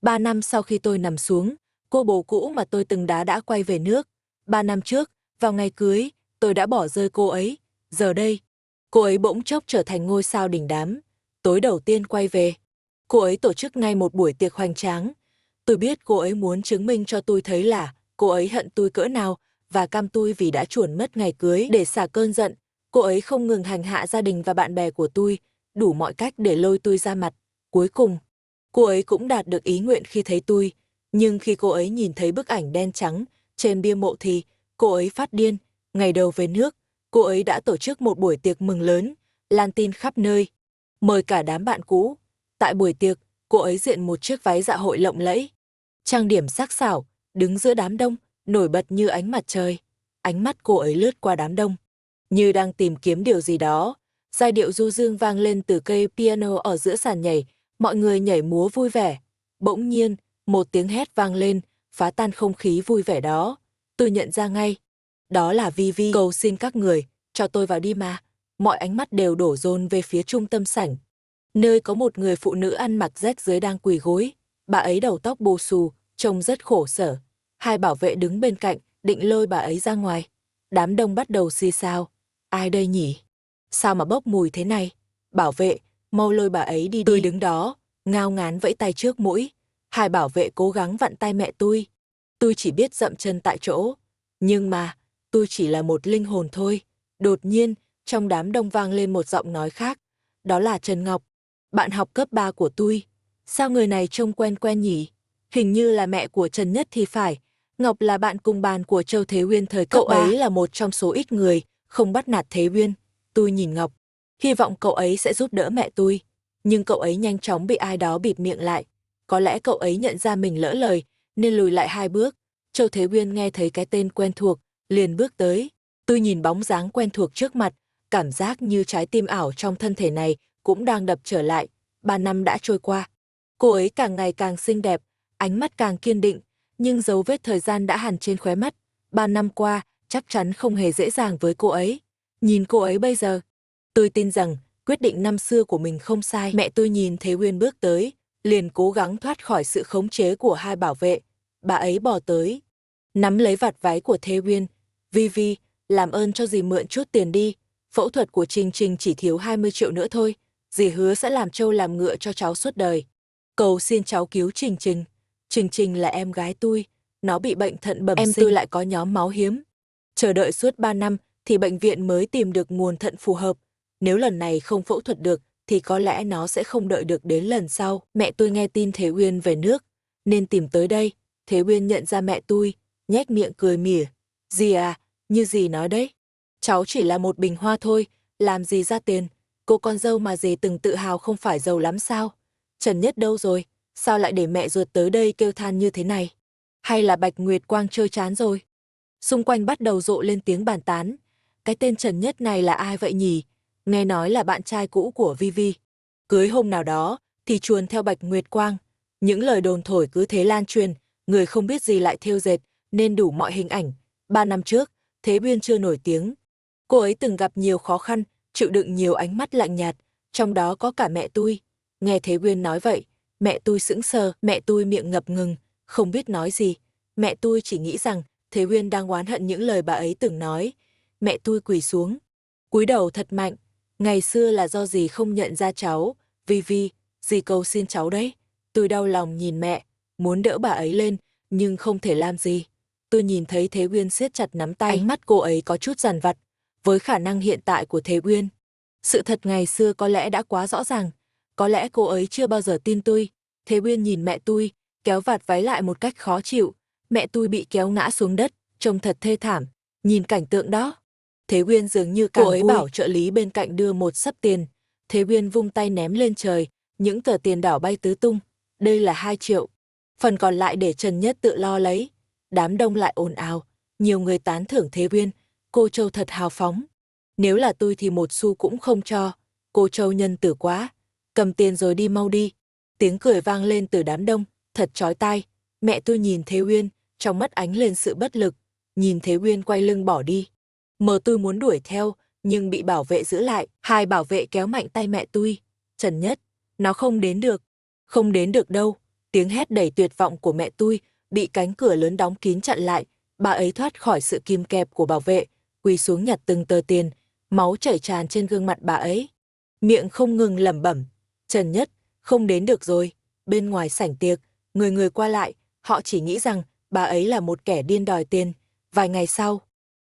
3 năm sau khi tôi nằm xuống, cô bồ cũ mà tôi từng đá đã quay về nước. 3 năm trước, vào ngày cưới, tôi đã bỏ rơi cô ấy. Giờ đây, cô ấy bỗng chốc trở thành ngôi sao đỉnh đám. Tối đầu tiên quay về, cô ấy tổ chức ngay một buổi tiệc hoành tráng. Tôi biết cô ấy muốn chứng minh cho tôi thấy là cô ấy hận tôi cỡ nào và căm tôi vì đã chuồn mất ngày cưới. Để xả cơn giận, cô ấy không ngừng hành hạ gia đình và bạn bè của tôi, đủ mọi cách để lôi tôi ra mặt. Cuối cùng, cô ấy cũng đạt được ý nguyện khi thấy tôi. Nhưng khi cô ấy nhìn thấy bức ảnh đen trắng trên bia mộ thì cô ấy phát điên. Ngày đầu về nước, cô ấy đã tổ chức một buổi tiệc mừng lớn, lan tin khắp nơi, mời cả đám bạn cũ. Tại buổi tiệc, cô ấy diện một chiếc váy dạ hội lộng lẫy, trang điểm sắc sảo, đứng giữa đám đông, nổi bật như ánh mặt trời. Ánh mắt cô ấy lướt qua đám đông, như đang tìm kiếm điều gì đó. Giai điệu du dương vang lên từ cây piano ở giữa sàn nhảy, mọi người nhảy múa vui vẻ. Bỗng nhiên, một tiếng hét vang lên, phá tan không khí vui vẻ đó. Tôi nhận ra ngay, đó là Vivi. Cầu xin các người, cho tôi vào đi mà. Mọi ánh mắt đều đổ dồn về phía trung tâm sảnh, nơi có một người phụ nữ ăn mặc rách rưới đang quỳ gối. Bà ấy đầu tóc bù xù, trông rất khổ sở. Hai bảo vệ đứng bên cạnh, định lôi bà ấy ra ngoài. Đám đông bắt đầu xì xào. Ai đây nhỉ? Sao mà bốc mùi thế này? Bảo vệ, mau lôi bà ấy đi. Tôi đứng đó, ngao ngán vẫy tay trước mũi. Hai bảo vệ cố gắng vặn tay mẹ tôi. Tôi chỉ biết dậm chân tại chỗ. Nhưng mà, tôi chỉ là một linh hồn thôi. Đột nhiên, trong đám đông vang lên một giọng nói khác. Đó là Trần Ngọc, bạn học cấp 3 của tôi. Sao người này trông quen quen nhỉ? Hình như là mẹ của Trần Nhất thì phải. Ngọc là bạn cùng bàn của Châu Thế Uyên thời cấp 3. Cậu ấy là một trong số ít người không bắt nạt Thế Uyên. Tôi nhìn Ngọc, hy vọng cậu ấy sẽ giúp đỡ mẹ tôi. Nhưng cậu ấy nhanh chóng bị ai đó bịt miệng lại. Có lẽ cậu ấy nhận ra mình lỡ lời, nên lùi lại 2 bước. Châu Thế Uyên nghe thấy cái tên quen thuộc, liền bước tới. Tôi nhìn bóng dáng quen thuộc trước mặt, cảm giác như trái tim ảo trong thân thể này cũng đang đập trở lại. 3 năm đã trôi qua. Cô ấy càng ngày càng xinh đẹp, ánh mắt càng kiên định, nhưng dấu vết thời gian đã hằn trên khóe mắt. 3 năm qua, chắc chắn không hề dễ dàng với cô ấy. Nhìn cô ấy bây giờ, tôi tin rằng quyết định năm xưa của mình không sai. Mẹ tôi nhìn thấy Uyên bước tới, liền cố gắng thoát khỏi sự khống chế của hai bảo vệ. Bà ấy bò tới, nắm lấy vạt váy của Thế Uyên. Vi, làm ơn cho dì mượn chút tiền đi. Phẫu thuật của Trình Trình chỉ thiếu 20 triệu nữa thôi. Dì hứa sẽ làm trâu làm ngựa cho cháu suốt đời. Cầu xin cháu cứu Trình Trình. Trình Trình là em gái tôi. Nó bị bệnh thận bẩm sinh. Em tôi lại có nhóm máu hiếm. Chờ đợi suốt 3 năm thì bệnh viện mới tìm được nguồn thận phù hợp. Nếu lần này không phẫu thuật được thì có lẽ nó sẽ không đợi được đến lần sau. Mẹ tôi nghe tin Thế Uyên về nước nên tìm tới đây. Thế Uyên nhận ra mẹ tôi, nhếch miệng cười mỉa. Dì à, như dì nói đấy, cháu chỉ là một bình hoa thôi, làm gì ra tiền. Cô con dâu mà dì từng tự hào không phải giàu lắm sao? Trần Nhất đâu rồi? Sao lại để mẹ ruột tới đây kêu than như thế này? Hay là Bạch Nguyệt Quang chơi chán rồi? Xung quanh bắt đầu rộ lên tiếng bàn tán. Cái tên Trần Nhất này là ai vậy nhỉ? Nghe nói là bạn trai cũ của Vivi. Cưới hôm nào đó thì chuồn theo Bạch Nguyệt Quang. Những lời đồn thổi cứ thế lan truyền, người không biết gì lại thêu dệt, nên đủ mọi hình ảnh. 3 năm trước, Thế Uyên chưa nổi tiếng. Cô ấy từng gặp nhiều khó khăn, chịu đựng nhiều ánh mắt lạnh nhạt, trong đó có cả mẹ tôi. Nghe Thế Uyên nói vậy, mẹ tôi sững sờ, mẹ tôi miệng ngập ngừng, không biết nói gì. Mẹ tôi chỉ nghĩ rằng Thế Uyên đang oán hận những lời bà ấy từng nói. Mẹ tôi quỳ xuống, cúi đầu thật mạnh. Ngày xưa là do dì không nhận ra cháu, Vi, dì cầu xin cháu đấy. Tôi đau lòng nhìn mẹ, muốn đỡ bà ấy lên, nhưng không thể làm gì. Tôi nhìn thấy Thế Uyên siết chặt nắm tay, ánh mắt cô ấy có chút dằn vặt. Với khả năng hiện tại của Thế Uyên, sự thật ngày xưa có lẽ đã quá rõ ràng. Có lẽ cô ấy chưa bao giờ tin tôi. Thế Uyên nhìn mẹ tôi, kéo vạt váy lại một cách khó chịu. Mẹ tôi bị kéo ngã xuống đất, trông thật thê thảm. Nhìn cảnh tượng đó, Thế Uyên dường như càng vui. Cô ấy bảo trợ lý bên cạnh đưa một xấp tiền. Thế Uyên vung tay ném lên trời, những tờ tiền đỏ bay tứ tung. Đây là 2 triệu. Phần còn lại để Trần Nhất tự lo lấy. Đám đông lại ồn ào, nhiều người tán thưởng Thế Uyên. Cô Châu thật hào phóng. Nếu là tôi thì một xu cũng không cho. Cô Châu nhân tử quá. Cầm tiền rồi đi mau đi. Tiếng cười vang lên từ đám đông, thật chói tai. Mẹ tôi nhìn Thế Uyên, trong mắt ánh lên sự bất lực. Nhìn Thế Uyên quay lưng bỏ đi. Tôi muốn đuổi theo, nhưng bị bảo vệ giữ lại. Hai bảo vệ kéo mạnh tay mẹ tôi. Trần Nhất, nó không đến được. Không đến được đâu. Tiếng hét đầy tuyệt vọng của mẹ tôi bị cánh cửa lớn đóng kín chặn lại. Bà ấy thoát khỏi sự kìm kẹp của bảo vệ, quỳ xuống nhặt từng tờ tiền, máu chảy tràn trên gương mặt bà ấy. Miệng không ngừng lẩm bẩm, Trần Nhất, không đến được rồi. Bên ngoài sảnh tiệc, người người qua lại, họ chỉ nghĩ rằng bà ấy là một kẻ điên đòi tiền. Vài ngày sau,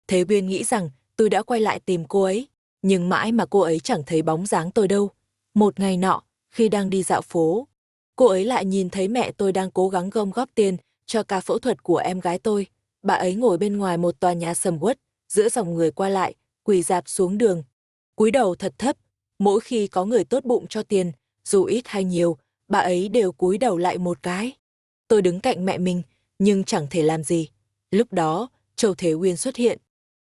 Thế Uyên nghĩ rằng tôi đã quay lại tìm cô ấy, nhưng mãi mà cô ấy chẳng thấy bóng dáng tôi đâu. Một ngày nọ, khi đang đi dạo phố, cô ấy lại nhìn thấy mẹ tôi đang cố gắng gom góp tiền cho ca phẫu thuật của em gái tôi. Bà ấy ngồi bên ngoài một tòa nhà sầm uất, giữa dòng người qua lại, quỳ rạp xuống đường, cúi đầu thật thấp. Mỗi khi có người tốt bụng cho tiền, dù ít hay nhiều, bà ấy đều cúi đầu lại một cái. Tôi đứng cạnh mẹ mình, nhưng chẳng thể làm gì. Lúc đó, Châu Thế Uyên xuất hiện,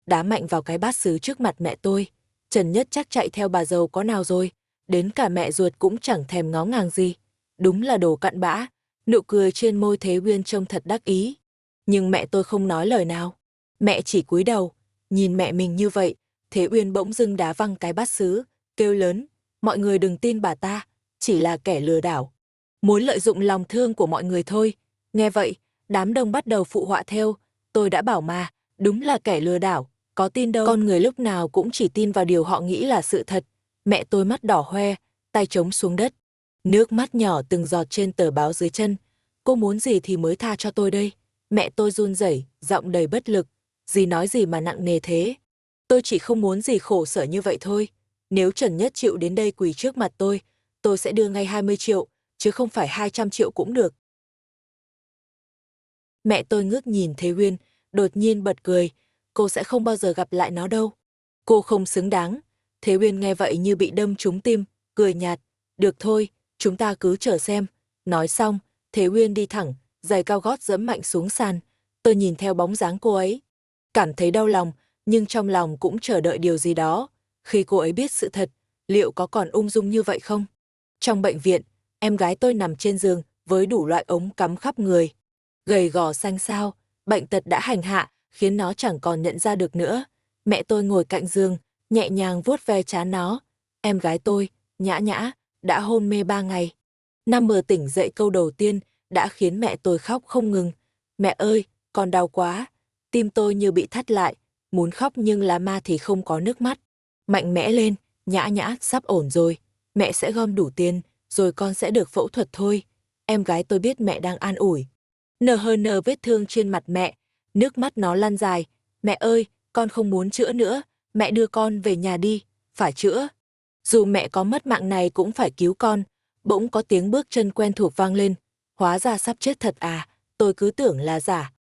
đá mạnh vào cái bát sứ trước mặt mẹ tôi. Trần Nhất chắc chạy theo bà giàu có nào rồi, đến cả mẹ ruột cũng chẳng thèm ngó ngàng gì. Đúng là đồ cặn bã. Nụ cười trên môi Thế Uyên trông thật đắc ý. Nhưng mẹ tôi không nói lời nào. Mẹ chỉ cúi đầu, nhìn mẹ mình như vậy. Thế Uyên bỗng dưng đá văng cái bát sứ, kêu lớn, mọi người đừng tin bà ta, chỉ là kẻ lừa đảo. Muốn lợi dụng lòng thương của mọi người thôi. Nghe vậy, đám đông bắt đầu phụ họa theo. Tôi đã bảo mà, đúng là kẻ lừa đảo, có tin đâu. Con người lúc nào cũng chỉ tin vào điều họ nghĩ là sự thật. Mẹ tôi mắt đỏ hoe, tay trống xuống đất. Nước mắt nhỏ từng giọt trên tờ báo dưới chân. Cô muốn gì thì mới tha cho tôi đây. Mẹ tôi run rẩy, giọng đầy bất lực. Dì nói gì mà nặng nề thế? Tôi chỉ không muốn dì khổ sở như vậy thôi. Nếu Trần Nhất chịu đến đây quỳ trước mặt tôi sẽ đưa ngay 20 triệu, chứ không phải 200 triệu cũng được. Mẹ tôi ngước nhìn Thế Uyên, đột nhiên bật cười. Cô sẽ không bao giờ gặp lại nó đâu. Cô không xứng đáng. Thế Uyên nghe vậy như bị đâm trúng tim, cười nhạt. Được thôi, chúng ta cứ chờ xem. Nói xong, Thế Uyên đi thẳng, giày cao gót giẫm mạnh xuống sàn. Tôi nhìn theo bóng dáng cô ấy, cảm thấy đau lòng, nhưng trong lòng cũng chờ đợi điều gì đó. Khi cô ấy biết sự thật, liệu có còn ung dung như vậy không? Trong bệnh viện, em gái tôi nằm trên giường với đủ loại ống cắm khắp người. Gầy gò xanh xao, bệnh tật đã hành hạ, khiến nó chẳng còn nhận ra được nữa. Mẹ tôi ngồi cạnh giường, nhẹ nhàng vuốt ve trán nó. Em gái tôi, Nhã Nhã, đã hôn mê 3 ngày. Năm mơ tỉnh dậy câu đầu tiên đã khiến mẹ tôi khóc không ngừng. Mẹ ơi, con đau quá. Tim tôi như bị thắt lại, muốn khóc nhưng lá ma thì không có nước mắt. Mạnh mẽ lên, Nhã Nhã, sắp ổn rồi. Mẹ sẽ gom đủ tiền, rồi con sẽ được phẫu thuật thôi. Em gái tôi biết mẹ đang an ủi. NHN vết thương trên mặt mẹ, nước mắt nó lăn dài. Mẹ ơi, con không muốn chữa nữa, mẹ đưa con về nhà đi, phải chữa. Dù mẹ có mất mạng này cũng phải cứu con. Bỗng có tiếng bước chân quen thuộc vang lên. Hóa ra sắp chết thật à, tôi cứ tưởng là giả.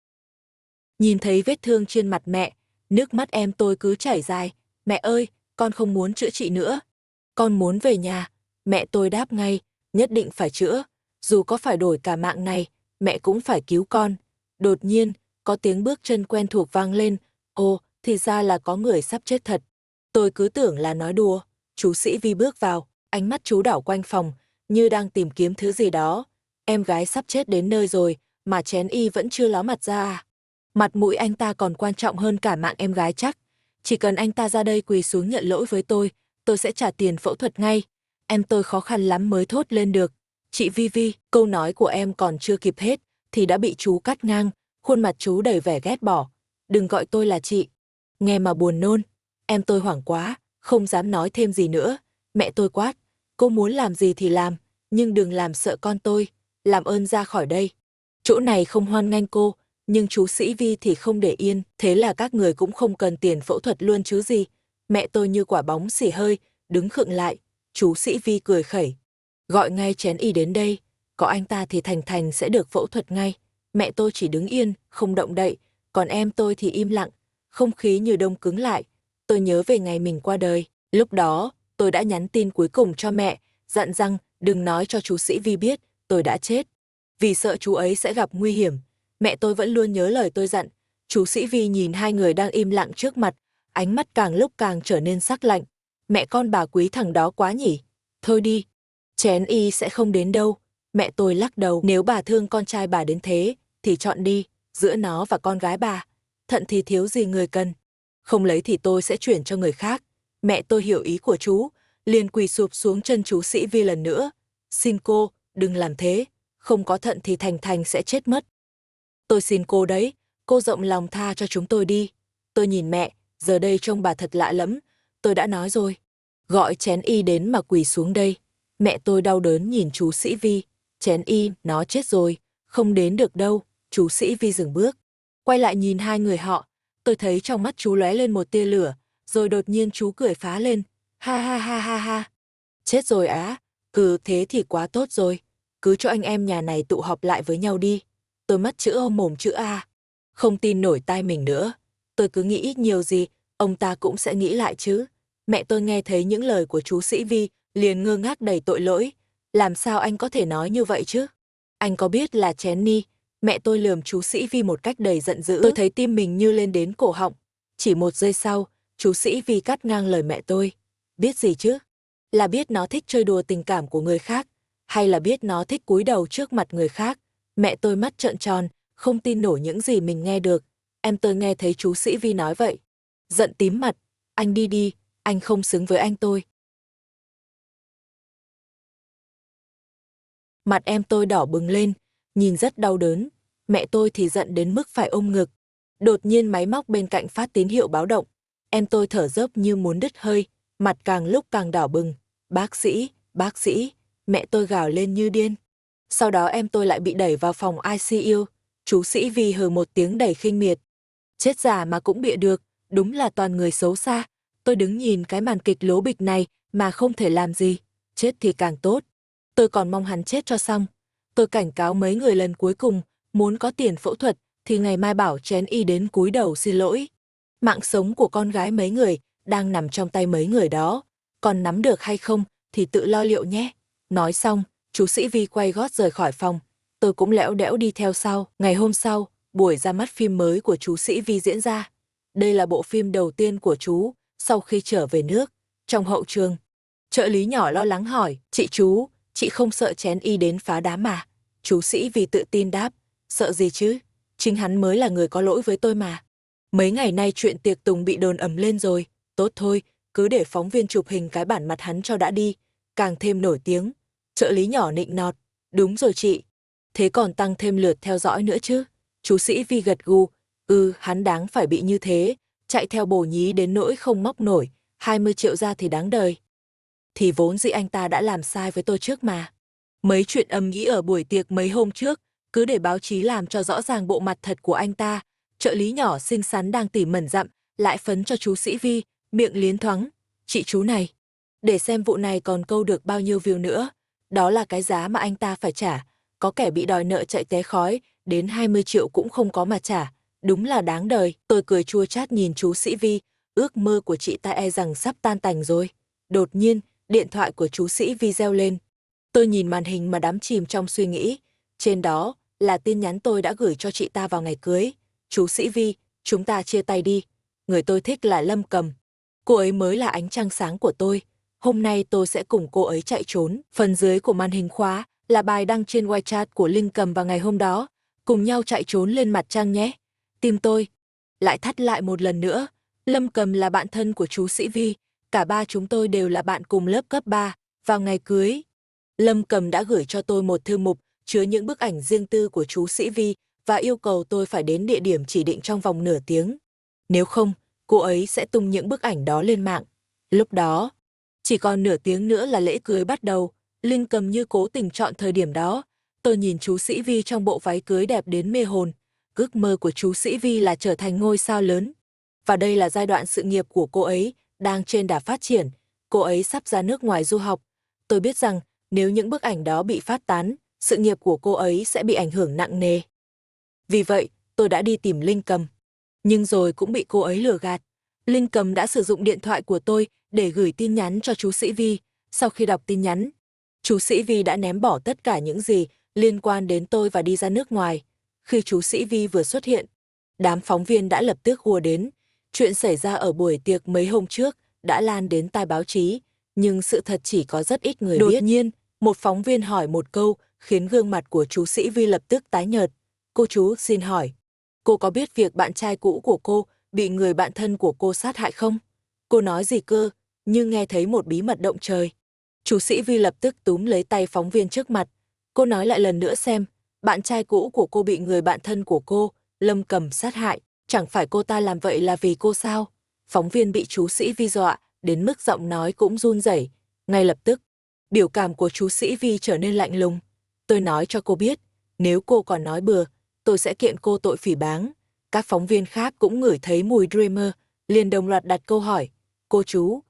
Nhìn thấy vết thương trên mặt mẹ, nước mắt em tôi cứ chảy dài. Mẹ ơi, con không muốn chữa trị nữa. Con muốn về nhà. Mẹ tôi đáp ngay, nhất định phải chữa. Dù có phải đổi cả mạng này, mẹ cũng phải cứu con. Đột nhiên, có tiếng bước chân quen thuộc vang lên. Ồ, thì ra là có người sắp chết thật. Tôi cứ tưởng là nói đùa. Chú Sĩ Vi bước vào, ánh mắt chú đảo quanh phòng, như đang tìm kiếm thứ gì đó. Em gái sắp chết đến nơi rồi, mà chén y vẫn chưa ló mặt ra à? Mặt mũi anh ta còn quan trọng hơn cả mạng em gái chắc. Chỉ cần anh ta ra đây quỳ xuống nhận lỗi với tôi sẽ trả tiền phẫu thuật ngay. Em tôi khó khăn lắm mới thốt lên được. Chị Vi Vi, câu nói của em còn chưa kịp hết, thì đã bị chú cắt ngang, khuôn mặt chú đầy vẻ ghét bỏ. Đừng gọi tôi là chị. Nghe mà buồn nôn. Em tôi hoảng quá, không dám nói thêm gì nữa. Mẹ tôi quát, cô muốn làm gì thì làm, nhưng đừng làm sợ con tôi. Làm ơn ra khỏi đây. Chỗ này không hoan nghênh cô, nhưng chú Sĩ Vi thì không để yên, thế là các người cũng không cần tiền phẫu thuật luôn chứ gì. Mẹ tôi như quả bóng xì hơi, đứng khựng lại. Chú Sĩ Vi cười khẩy. Gọi ngay chén y đến đây, có anh ta thì Thành Thành sẽ được phẫu thuật ngay. Mẹ tôi chỉ đứng yên, không động đậy, còn em tôi thì im lặng, không khí như đông cứng lại. Tôi nhớ về ngày mình qua đời, lúc đó, tôi đã nhắn tin cuối cùng cho mẹ, dặn rằng đừng nói cho chú Sĩ Vi biết tôi đã chết, vì sợ chú ấy sẽ gặp nguy hiểm. Mẹ tôi vẫn luôn nhớ lời tôi dặn. Chú Sĩ Vi nhìn hai người đang im lặng trước mặt, ánh mắt càng lúc càng trở nên sắc lạnh. Mẹ con bà quý thằng đó quá nhỉ. Thôi đi, chén y sẽ không đến đâu. Mẹ tôi lắc đầu, nếu bà thương con trai bà đến thế, thì chọn đi, giữa nó và con gái bà. Thận thì thiếu gì người cần. Không lấy thì tôi sẽ chuyển cho người khác. Mẹ tôi hiểu ý của chú, liền quỳ sụp xuống chân chú Sĩ Vi lần nữa. Xin cô, đừng làm thế. không có thận thì Thành Thành sẽ chết mất. Tôi xin cô đấy, cô rộng lòng tha cho chúng tôi đi. Tôi nhìn mẹ, giờ đây trông bà thật lạ lẫm, tôi đã nói rồi. Gọi chén y đến mà quỳ xuống đây. Mẹ tôi đau đớn nhìn chú Sĩ Vi. Chén y, nó chết rồi, không đến được đâu. Chú Sĩ Vi dừng bước, quay lại nhìn hai người họ. Tôi thấy trong mắt chú lóe lên một tia lửa, rồi đột nhiên chú cười phá lên. Ha ha ha ha ha. Chết rồi á, thế thì quá tốt rồi. Cứ cho anh em nhà này tụ họp lại với nhau đi. Tôi mất chữ O mồm chữ A. Không tin nổi tai mình nữa. Tôi cứ nghĩ nhiều gì, ông ta cũng sẽ nghĩ lại chứ. Mẹ tôi nghe thấy những lời của chú Sĩ Vi, liền ngơ ngác đầy tội lỗi. Làm sao anh có thể nói như vậy chứ? Anh có biết là chén ni? Mẹ tôi lườm chú Sĩ Vi một cách đầy giận dữ. Tôi thấy tim mình như lên đến cổ họng. Chỉ một giây sau, chú Sĩ Vi cắt ngang lời mẹ tôi. Biết gì chứ? Là biết nó thích chơi đùa tình cảm của người khác, hay là biết nó thích cúi đầu trước mặt người khác? Mẹ tôi mắt trợn tròn, không tin nổi những gì mình nghe được. Em tôi nghe thấy chú Sĩ Vi nói vậy, giận tím mặt. Anh đi đi, anh không xứng với anh tôi. Mặt em tôi đỏ bừng lên, nhìn rất đau đớn. Mẹ tôi thì giận đến mức phải ôm ngực. Đột nhiên máy móc bên cạnh phát tín hiệu báo động. Em tôi thở dốc như muốn đứt hơi, mặt càng lúc càng đỏ bừng. Bác sĩ, mẹ tôi gào lên như điên. Sau đó em tôi lại bị đẩy vào phòng ICU. Chú Sĩ Vi hừ một tiếng đầy khinh miệt. Chết già mà cũng bịa được, đúng là toàn người xấu xa. Tôi đứng nhìn cái màn kịch lố bịch này mà không thể làm gì. Chết thì càng tốt. Tôi còn mong hắn chết cho xong. Tôi cảnh cáo mấy người lần cuối cùng, muốn có tiền phẫu thuật thì ngày mai bảo chén y đến cúi đầu xin lỗi. Mạng sống của con gái mấy người đang nằm trong tay mấy người đó. Còn nắm được hay không thì tự lo liệu nhé. Nói xong, chú Sĩ Vi quay gót rời khỏi phòng. Tôi cũng lẽo đẽo đi theo sau. Ngày hôm sau, buổi ra mắt phim mới của chú Sĩ Vi diễn ra. Đây là bộ phim đầu tiên của chú sau khi trở về nước. Trong hậu trường, trợ lý nhỏ lo lắng hỏi, chị không sợ chén y đến phá đám mà? Chú Sĩ Vi tự tin đáp, sợ gì chứ? Chính hắn mới là người có lỗi với tôi mà. Mấy ngày nay chuyện tiệc tùng bị đồn ầm lên rồi. Tốt thôi, cứ để phóng viên chụp hình cái bản mặt hắn cho đã đi. Càng thêm nổi tiếng. Trợ lý nhỏ nịnh nọt, đúng rồi chị. Thế còn tăng thêm lượt theo dõi nữa chứ? Chú Sĩ Vi gật gù, hắn đáng phải bị như thế, chạy theo bồ nhí đến nỗi không móc nổi, 20 triệu ra thì đáng đời. Thì vốn dĩ anh ta đã làm sai với tôi trước mà. Mấy chuyện ầm ĩ ở buổi tiệc mấy hôm trước, cứ để báo chí làm cho rõ ràng bộ mặt thật của anh ta. Trợ lý nhỏ xinh xắn đang tỉ mẩn dặm, lại phấn cho chú Sĩ Vi, miệng liến thoáng. Chị chú này, để xem vụ này còn câu được bao nhiêu view nữa. Đó là cái giá mà anh ta phải trả. Có kẻ bị đòi nợ chạy té khói, đến 20 triệu cũng không có mà trả. Đúng là đáng đời. Tôi cười chua chát nhìn chú Sĩ Vi, ước mơ của chị ta e rằng sắp tan tành rồi. Đột nhiên, điện thoại của chú Sĩ Vi reo lên. Tôi nhìn màn hình mà đắm chìm trong suy nghĩ. Trên đó là tin nhắn tôi đã gửi cho chị ta vào ngày cưới. Chú Sĩ Vi, chúng ta chia tay đi. Người tôi thích là Lâm Cầm. Cô ấy mới là ánh trăng sáng của tôi. Hôm nay tôi sẽ cùng cô ấy chạy trốn. Phần dưới của màn hình khóa là bài đăng trên WeChat của Linh Cầm vào ngày hôm đó. Cùng nhau chạy trốn lên mặt trăng nhé. Tim tôi lại thắt lại một lần nữa. Lâm Cầm là bạn thân của chú Sĩ Vi. Cả ba chúng tôi đều là bạn cùng lớp cấp 3. Vào ngày cưới, Lâm Cầm đã gửi cho tôi một thư mục chứa những bức ảnh riêng tư của chú Sĩ Vi và yêu cầu tôi phải đến địa điểm chỉ định trong vòng nửa tiếng. Nếu không, cô ấy sẽ tung những bức ảnh đó lên mạng. Lúc đó, chỉ còn nửa tiếng nữa là lễ cưới bắt đầu. Linh Cầm như cố tình chọn thời điểm đó. Tôi nhìn chú Sĩ Vi trong bộ váy cưới đẹp đến mê hồn. Ước mơ của chú Sĩ Vi là trở thành ngôi sao lớn. Và đây là giai đoạn sự nghiệp của cô ấy đang trên đà phát triển. Cô ấy sắp ra nước ngoài du học. Tôi biết rằng nếu những bức ảnh đó bị phát tán, sự nghiệp của cô ấy sẽ bị ảnh hưởng nặng nề. Vì vậy, tôi đã đi tìm Linh Cầm. Nhưng rồi cũng bị cô ấy lừa gạt. Linh Cầm đã sử dụng điện thoại của tôi để gửi tin nhắn cho chú Sĩ Vi. Sau khi đọc tin nhắn, chú Sĩ Vi đã ném bỏ tất cả những gì liên quan đến tôi và đi ra nước ngoài. Khi chú Sĩ Vi vừa xuất hiện, đám phóng viên đã lập tức hùa đến. Chuyện xảy ra ở buổi tiệc mấy hôm trước đã lan đến tai báo chí, nhưng sự thật chỉ có rất ít người biết. Đột nhiên, một phóng viên hỏi một câu khiến gương mặt của chú Sĩ Vi lập tức tái nhợt. Cô chú xin hỏi, cô có biết việc bạn trai cũ của cô bị người bạn thân của cô sát hại không? Cô nói gì cơ, nhưng nghe thấy một bí mật động trời. Chú Sĩ Vi lập tức túm lấy tay phóng viên trước mặt. Cô nói lại lần nữa xem, bạn trai cũ của cô bị người bạn thân của cô, Lâm Cầm sát hại, chẳng phải cô ta làm vậy là vì cô sao? Phóng viên bị chú Sĩ Vi dọa, đến mức giọng nói cũng run rẩy. Ngay lập tức, biểu cảm của chú Sĩ Vi trở nên lạnh lùng. Tôi nói cho cô biết, nếu cô còn nói bừa, tôi sẽ kiện cô tội phỉ báng. Các phóng viên khác cũng ngửi thấy mùi Dreamer, liền đồng loạt đặt câu hỏi. Cô chú,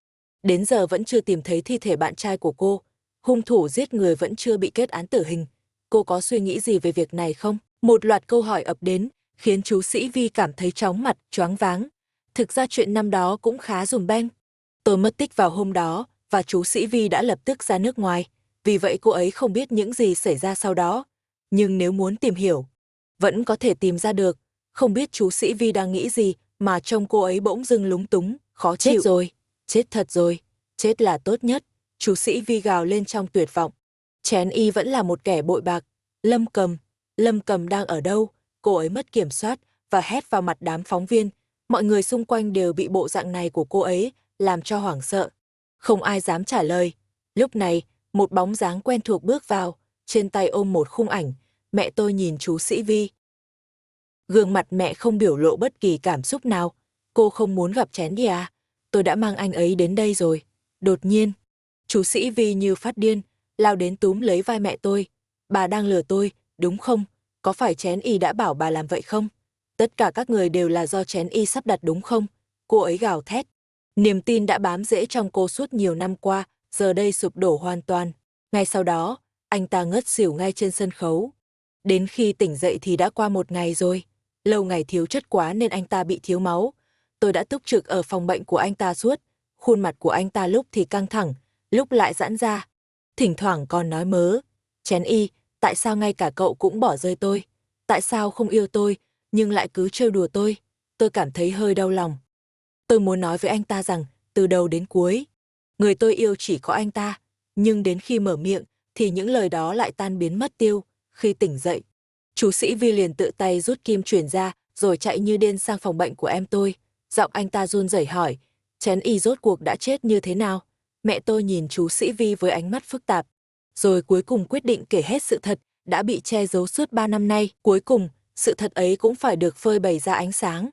đến giờ vẫn chưa tìm thấy thi thể bạn trai của cô, hung thủ giết người vẫn chưa bị kết án tử hình. Cô có suy nghĩ gì về việc này không? Một loạt câu hỏi ập đến, khiến chú Sĩ Vi cảm thấy chóng mặt, choáng váng. Thực ra chuyện năm đó cũng khá dùm beng. Tôi mất tích vào hôm đó, và chú Sĩ Vi đã lập tức ra nước ngoài. Vì vậy cô ấy không biết những gì xảy ra sau đó. Nhưng nếu muốn tìm hiểu, vẫn có thể tìm ra được. Không biết chú Sĩ Vi đang nghĩ gì mà trông cô ấy bỗng dưng lúng túng, khó chịu. Chết rồi, chết thật rồi, chết là tốt nhất. Chú Sĩ Vi gào lên trong tuyệt vọng. Chén Y vẫn là một kẻ bội bạc. Lâm Cầm đang ở đâu? Cô ấy mất kiểm soát và hét vào mặt đám phóng viên. Mọi người xung quanh đều bị bộ dạng này của cô ấy làm cho hoảng sợ. Không ai dám trả lời. Lúc này, một bóng dáng quen thuộc bước vào, trên tay ôm một khung ảnh. Mẹ tôi nhìn chú Sĩ Vi. Gương mặt mẹ không biểu lộ bất kỳ cảm xúc nào. Cô không muốn gặp Chén đi à? Tôi đã mang anh ấy đến đây rồi. Đột nhiên, chú Sĩ Vi như phát điên, lao đến túm lấy vai mẹ tôi. Bà đang lừa tôi, đúng không? Có phải Chén Y đã bảo bà làm vậy không? Tất cả các người đều là do Chén Y sắp đặt đúng không? Cô ấy gào thét. Niềm tin đã bám rễ trong cô suốt nhiều năm qua, giờ đây sụp đổ hoàn toàn. Ngay sau đó, anh ta ngất xỉu ngay trên sân khấu. Đến khi tỉnh dậy thì đã qua một ngày rồi. Lâu ngày thiếu chất quá nên anh ta bị thiếu máu. Tôi đã túc trực ở phòng bệnh của anh ta suốt. Khuôn mặt của anh ta lúc thì căng thẳng, lúc lại giãn ra. Thỉnh thoảng còn nói mớ. Chén Y, tại sao ngay cả cậu cũng bỏ rơi tôi? Tại sao không yêu tôi, nhưng lại cứ trêu đùa tôi? Tôi cảm thấy hơi đau lòng. Tôi muốn nói với anh ta rằng, từ đầu đến cuối, người tôi yêu chỉ có anh ta. Nhưng đến khi mở miệng, thì những lời đó lại tan biến mất tiêu. Khi tỉnh dậy, chú Sĩ Vi liền tự tay rút kim truyền ra, rồi chạy như điên sang phòng bệnh của em tôi. Giọng anh ta run rẩy hỏi, Chén Y rốt cuộc đã chết như thế nào? Mẹ tôi nhìn chú Sĩ Vi với ánh mắt phức tạp, rồi cuối cùng quyết định kể hết sự thật đã bị che giấu suốt 3 năm nay. Cuối cùng, sự thật ấy cũng phải được phơi bày ra ánh sáng.